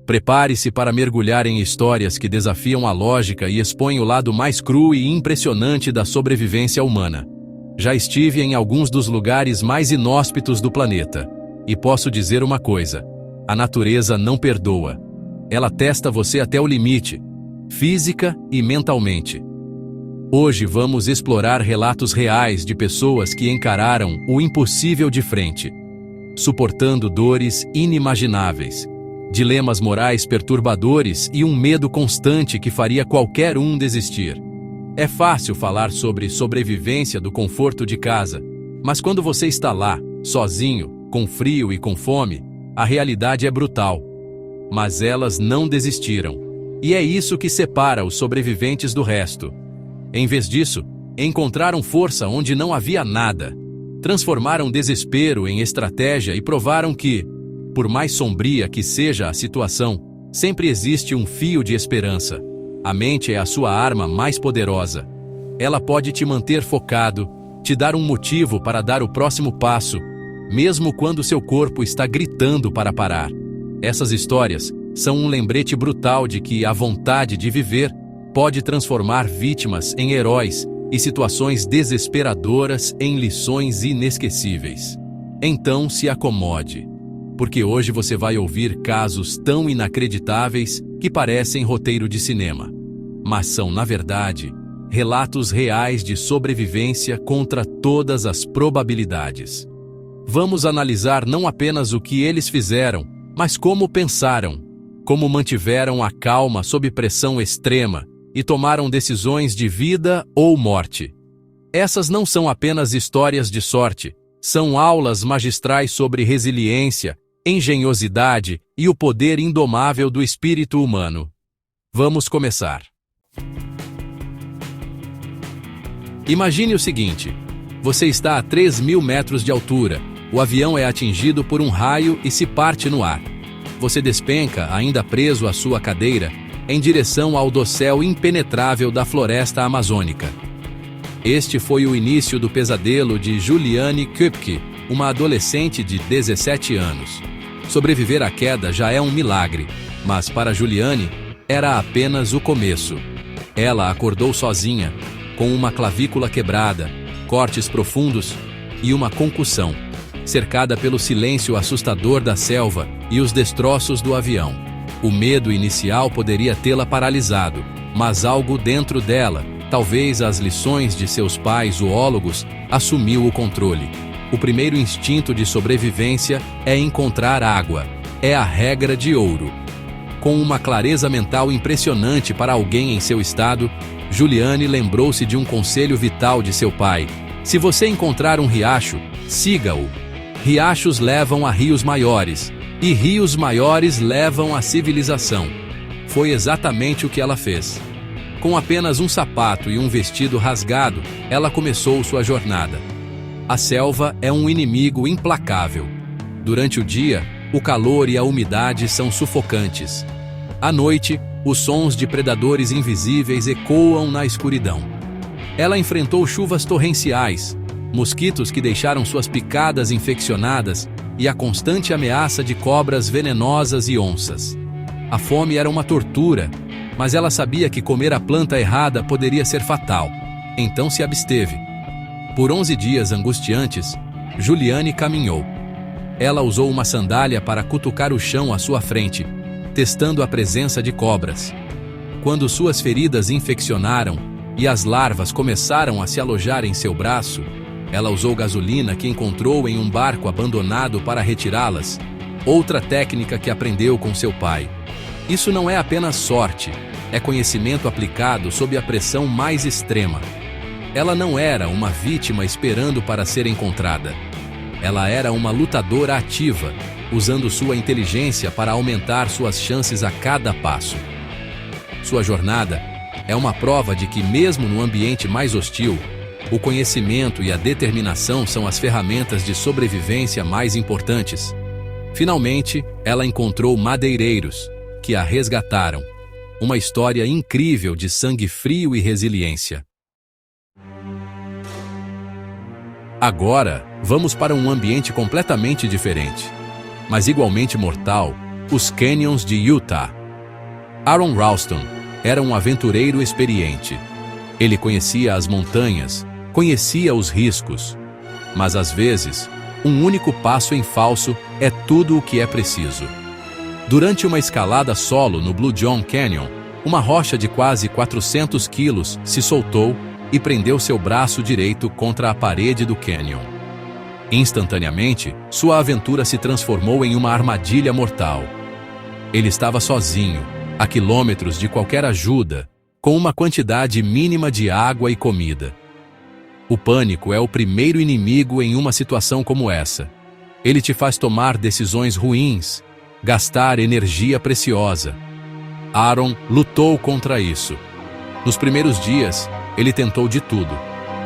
Prepare-se para mergulhar em histórias que desafiam a lógica e expõem o lado mais cru e impressionante da sobrevivência humana. Já estive em alguns dos lugares mais inóspitos do planeta, e posso dizer uma coisa: a natureza não perdoa. Ela testa você até o limite, física e mentalmente. Hoje vamos explorar relatos reais de pessoas que encararam o impossível de frente, suportando dores inimagináveis, dilemas morais perturbadores e um medo constante que faria qualquer um desistir. É fácil falar sobre sobrevivência do conforto de casa, mas quando você está lá, sozinho, com frio e com fome, a realidade é brutal. Mas elas não desistiram. E é isso que separa os sobreviventes do resto. Em vez disso, encontraram força onde não havia nada. Transformaram desespero em estratégia e provaram que, por mais sombria que seja a situação, sempre existe um fio de esperança. A mente é a sua arma mais poderosa. Ela pode te manter focado, te dar um motivo para dar o próximo passo, mesmo quando seu corpo está gritando para parar. Essas histórias são um lembrete brutal de que a vontade de viver pode transformar vítimas em heróis e situações desesperadoras em lições inesquecíveis. Então se acomode, porque hoje você vai ouvir casos tão inacreditáveis que parecem roteiro de cinema, mas são, na verdade, relatos reais de sobrevivência contra todas as probabilidades. Vamos analisar não apenas o que eles fizeram, mas como pensaram, como mantiveram a calma sob pressão extrema e tomaram decisões de vida ou morte. Essas não são apenas histórias de sorte, são aulas magistrais sobre resiliência, engenhosidade e o poder indomável do espírito humano. Vamos começar. Imagine o seguinte: você está a 3.000 metros de altura, o avião é atingido por um raio e se parte no ar. Você despenca, ainda preso à sua cadeira, em direção ao dossel impenetrável da floresta amazônica. Este foi o início do pesadelo de Juliane Köpke, uma adolescente de 17 anos. Sobreviver à queda já é um milagre, mas para Juliane era apenas o começo. Ela acordou sozinha, com uma clavícula quebrada, cortes profundos e uma concussão, cercada pelo silêncio assustador da selva e os destroços do avião. O medo inicial poderia tê-la paralisado, mas algo dentro dela, talvez as lições de seus pais zoólogos, assumiu o controle. O primeiro instinto de sobrevivência é encontrar água. É a regra de ouro. Com uma clareza mental impressionante para alguém em seu estado, Juliane lembrou-se de um conselho vital de seu pai: se você encontrar um riacho, siga-o. Riachos levam a rios maiores, e rios maiores levam à civilização. Foi exatamente o que ela fez. Com apenas um sapato e um vestido rasgado, ela começou sua jornada. A selva é um inimigo implacável. Durante o dia, o calor e a umidade são sufocantes. À noite, os sons de predadores invisíveis ecoam na escuridão. Ela enfrentou chuvas torrenciais, mosquitos que deixaram suas picadas infeccionadas e a constante ameaça de cobras venenosas e onças. A fome era uma tortura, mas ela sabia que comer a planta errada poderia ser fatal, então se absteve. Por 11 dias angustiantes, Juliane caminhou. Ela usou uma sandália para cutucar o chão à sua frente, testando a presença de cobras. Quando suas feridas infeccionaram e as larvas começaram a se alojar em seu braço, ela usou gasolina que encontrou em um barco abandonado para retirá-las, outra técnica que aprendeu com seu pai. Isso não é apenas sorte, é conhecimento aplicado sob a pressão mais extrema. Ela não era uma vítima esperando para ser encontrada. Ela era uma lutadora ativa, usando sua inteligência para aumentar suas chances a cada passo. Sua jornada é uma prova de que, mesmo no ambiente mais hostil, o conhecimento e a determinação são as ferramentas de sobrevivência mais importantes. Finalmente, ela encontrou madeireiros, que a resgataram. Uma história incrível de sangue frio e resiliência. Agora, vamos para um ambiente completamente diferente, mas igualmente mortal, Os Canyons de Utah. Aaron Ralston era um aventureiro experiente. Ele conhecia as montanhas, conhecia os riscos. Mas às vezes, um único passo em falso é tudo o que é preciso. Durante uma escalada solo no Blue John Canyon, uma rocha de quase 400 quilos se soltou e prendeu seu braço direito contra a parede do canyon. Instantaneamente, sua aventura se transformou em uma armadilha mortal. Ele estava sozinho, a quilômetros de qualquer ajuda, com uma quantidade mínima de água e comida. O pânico é o primeiro inimigo em uma situação como essa. Ele te faz tomar decisões ruins, gastar energia preciosa. Aaron lutou contra isso. Nos primeiros dias, ele tentou de tudo.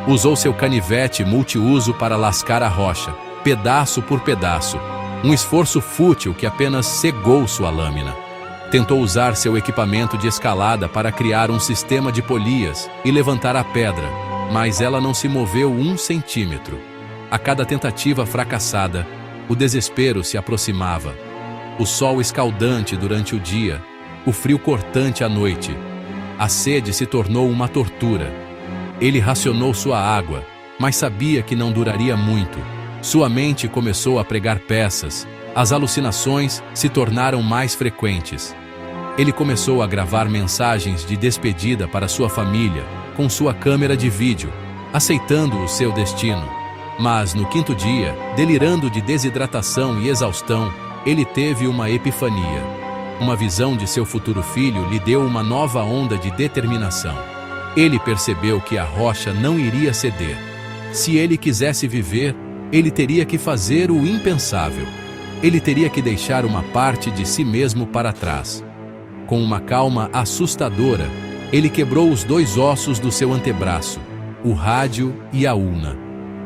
Usou seu canivete multiuso para lascar a rocha, pedaço por pedaço, um esforço fútil que apenas cegou sua lâmina. Tentou usar seu equipamento de escalada para criar um sistema de polias e levantar a pedra, mas ela não se moveu 1 centímetro. A cada tentativa fracassada, o desespero se aproximava. O sol escaldante durante o dia, o frio cortante à noite. A sede se tornou uma tortura. Ele racionou sua água, mas sabia que não duraria muito. Sua mente começou a pregar peças. As alucinações se tornaram mais frequentes. Ele começou a gravar mensagens de despedida para sua família, com sua câmera de vídeo, aceitando o seu destino. Mas no 5º dia, delirando de desidratação e exaustão, ele teve uma epifania. Uma visão de seu futuro filho lhe deu uma nova onda de determinação. Ele percebeu que a rocha não iria ceder. Se ele quisesse viver, ele teria que fazer o impensável. Ele teria que deixar uma parte de si mesmo para trás. Com uma calma assustadora, ele quebrou os 2 ossos do seu antebraço, o rádio e a ulna,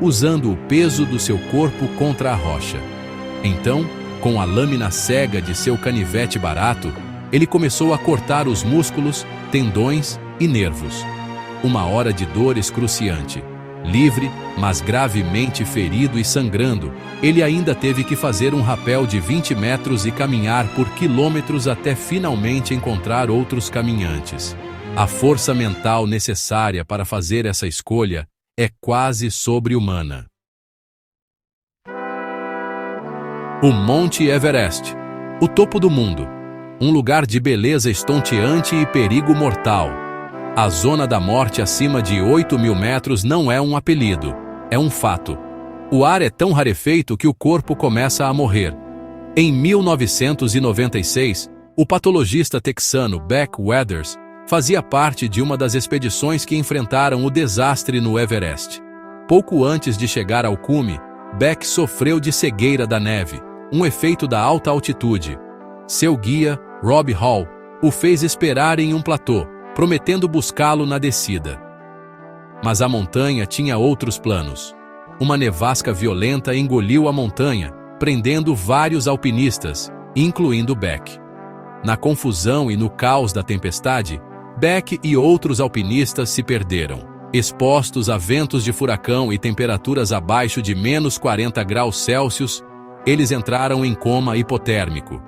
usando o peso do seu corpo contra a rocha. Então, com a lâmina cega de seu canivete barato, ele começou a cortar os músculos, tendões e nervos. Uma hora de dor excruciante. Livre, mas gravemente ferido e sangrando, ele ainda teve que fazer um rapel de 20 metros e caminhar por quilômetros até finalmente encontrar outros caminhantes. A força mental necessária para fazer essa escolha é quase sobre-humana. O Monte Everest, o topo do mundo, um lugar de beleza estonteante e perigo mortal. A zona da morte acima de 8.000 metros não é um apelido, é um fato. O ar é tão rarefeito que o corpo começa a morrer. Em 1996, o patologista texano Beck Weathers fazia parte de uma das expedições que enfrentaram o desastre no Everest. Pouco antes de chegar ao cume, Beck sofreu de cegueira da neve, um efeito da alta altitude. Seu guia, Rob Hall, o fez esperar em um platô, prometendo buscá-lo na descida. Mas a montanha tinha outros planos. Uma nevasca violenta engoliu a montanha, prendendo vários alpinistas, incluindo Beck. Na confusão e no caos da tempestade, Beck e outros alpinistas se perderam. Expostos a ventos de furacão e temperaturas abaixo de -40 graus Celsius, eles entraram em coma hipotérmico.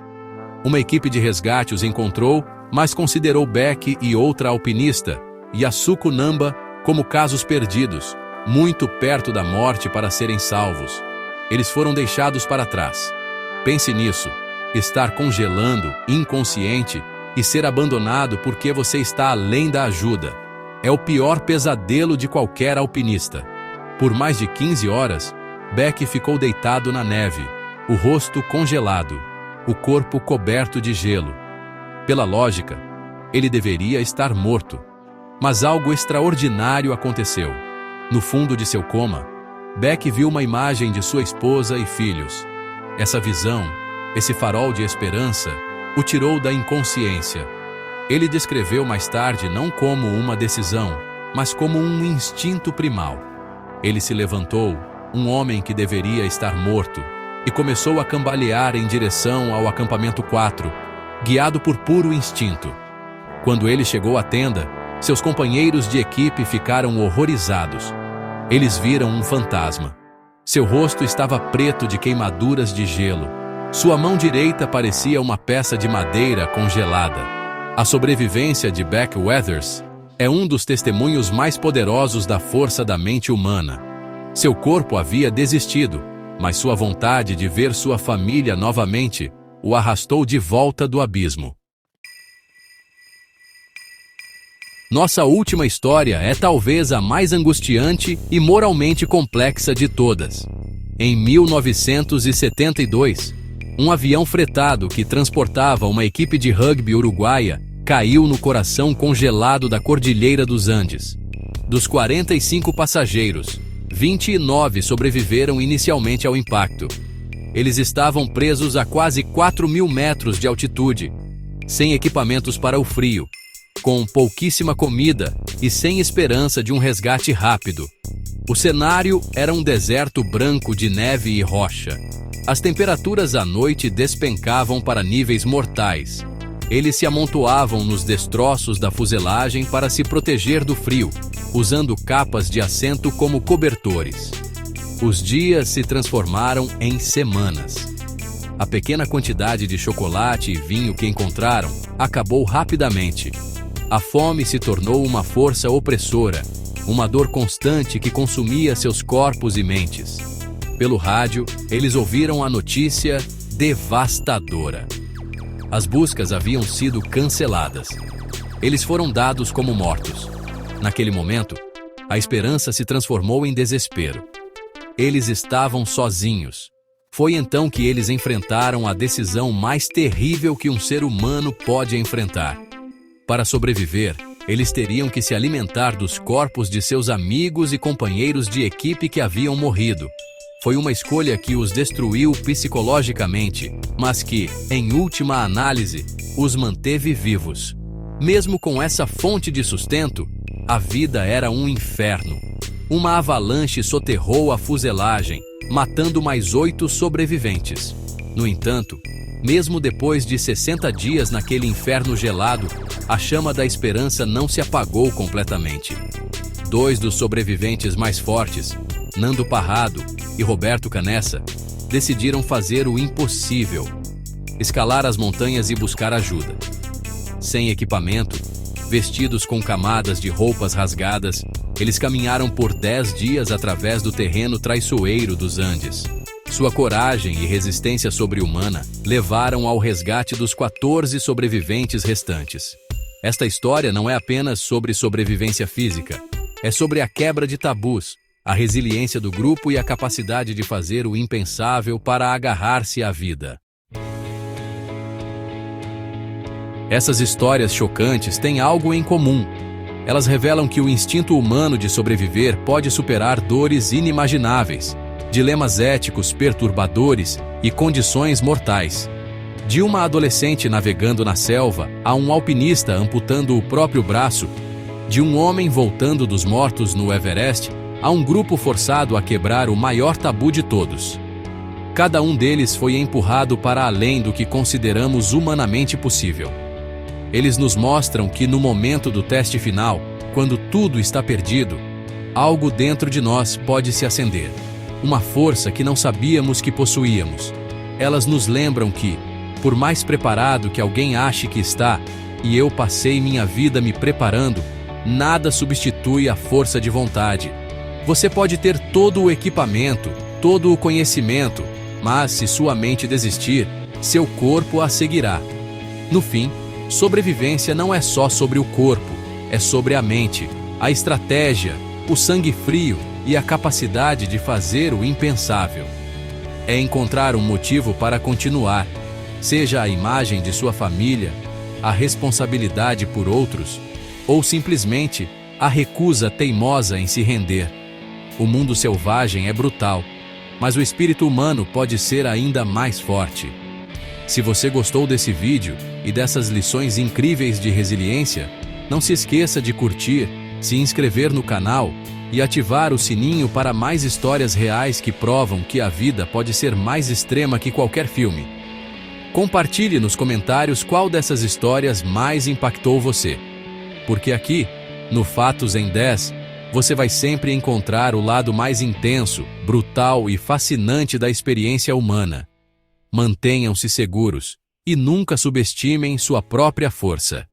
Uma equipe de resgate os encontrou, mas considerou Beck e outra alpinista, Yasuko Namba, como casos perdidos, muito perto da morte para serem salvos. Eles foram deixados para trás. Pense nisso, estar congelando, inconsciente, e ser abandonado porque você está além da ajuda. É o pior pesadelo de qualquer alpinista. Por mais de 15 horas, Beck ficou deitado na neve, o rosto congelado, o corpo coberto de gelo. Pela lógica, ele deveria estar morto. Mas algo extraordinário aconteceu. No fundo de seu coma, Beck viu uma imagem de sua esposa e filhos. Essa visão, esse farol de esperança, o tirou da inconsciência. Ele descreveu mais tarde não como uma decisão, mas como um instinto primal. Ele se levantou, um homem que deveria estar morto, e começou a cambalear em direção ao acampamento 4, guiado por puro instinto. Quando ele chegou à tenda, seus companheiros de equipe ficaram horrorizados. Eles viram um fantasma. Seu rosto estava preto de queimaduras de gelo. Sua mão direita parecia uma peça de madeira congelada. A sobrevivência de Beck Weathers é um dos testemunhos mais poderosos da força da mente humana. Seu corpo havia desistido, mas sua vontade de ver sua família novamente o arrastou de volta do abismo. Nossa última história é talvez a mais angustiante e moralmente complexa de todas. Em 1972, um avião fretado que transportava uma equipe de rugby uruguaia caiu no coração congelado da Cordilheira dos Andes. Dos 45 passageiros, 29 sobreviveram inicialmente ao impacto. Eles estavam presos a quase 4.000 metros de altitude, sem equipamentos para o frio, com pouquíssima comida e sem esperança de um resgate rápido. O cenário era um deserto branco de neve e rocha. As temperaturas à noite despencavam para níveis mortais. Eles se amontoavam nos destroços da fuselagem para se proteger do frio, usando capas de assento como cobertores. Os dias se transformaram em semanas. A pequena quantidade de chocolate e vinho que encontraram acabou rapidamente. A fome se tornou uma força opressora, uma dor constante que consumia seus corpos e mentes. Pelo rádio, eles ouviram a notícia devastadora. As buscas haviam sido canceladas. Eles foram dados como mortos. Naquele momento, a esperança se transformou em desespero. Eles estavam sozinhos. Foi então que eles enfrentaram a decisão mais terrível que um ser humano pode enfrentar. Para sobreviver, eles teriam que se alimentar dos corpos de seus amigos e companheiros de equipe que haviam morrido. Foi uma escolha que os destruiu psicologicamente, mas que, em última análise, os manteve vivos. Mesmo com essa fonte de sustento, a vida era um inferno. Uma avalanche soterrou a fuselagem, matando mais 8 sobreviventes. No entanto, mesmo depois de 60 dias naquele inferno gelado, a chama da esperança não se apagou completamente. 2 dos sobreviventes mais fortes, Nando Parrado e Roberto Canessa, decidiram fazer o impossível: escalar as montanhas e buscar ajuda. Sem equipamento, vestidos com camadas de roupas rasgadas, eles caminharam por 10 dias através do terreno traiçoeiro dos Andes. Sua coragem e resistência sobre-humana levaram ao resgate dos 14 sobreviventes restantes. Esta história não é apenas sobre sobrevivência física, é sobre a quebra de tabus, a resiliência do grupo e a capacidade de fazer o impensável para agarrar-se à vida. Essas histórias chocantes têm algo em comum. Elas revelam que o instinto humano de sobreviver pode superar dores inimagináveis, dilemas éticos perturbadores e condições mortais. De uma adolescente navegando na selva a um alpinista amputando o próprio braço, de um homem voltando dos mortos no Everest a um grupo forçado a quebrar o maior tabu de todos. Cada um deles foi empurrado para além do que consideramos humanamente possível. Eles nos mostram que no momento do teste final, quando tudo está perdido, algo dentro de nós pode se acender. Uma força que não sabíamos que possuíamos. Elas nos lembram que, por mais preparado que alguém ache que está, e eu passei minha vida me preparando, nada substitui a força de vontade. Você pode ter todo o equipamento, todo o conhecimento, mas se sua mente desistir, seu corpo a seguirá. No fim, sobrevivência não é só sobre o corpo, é sobre a mente, a estratégia, o sangue frio e a capacidade de fazer o impensável. É encontrar um motivo para continuar, seja a imagem de sua família, a responsabilidade por outros, ou simplesmente a recusa teimosa em se render. O mundo selvagem é brutal, mas o espírito humano pode ser ainda mais forte. Se você gostou desse vídeo e dessas lições incríveis de resiliência, não se esqueça de curtir, se inscrever no canal e ativar o sininho para mais histórias reais que provam que a vida pode ser mais extrema que qualquer filme. Compartilhe nos comentários qual dessas histórias mais impactou você. Porque aqui, no Fatos em 10, você vai sempre encontrar o lado mais intenso, brutal e fascinante da experiência humana. Mantenham-se seguros e nunca subestimem sua própria força.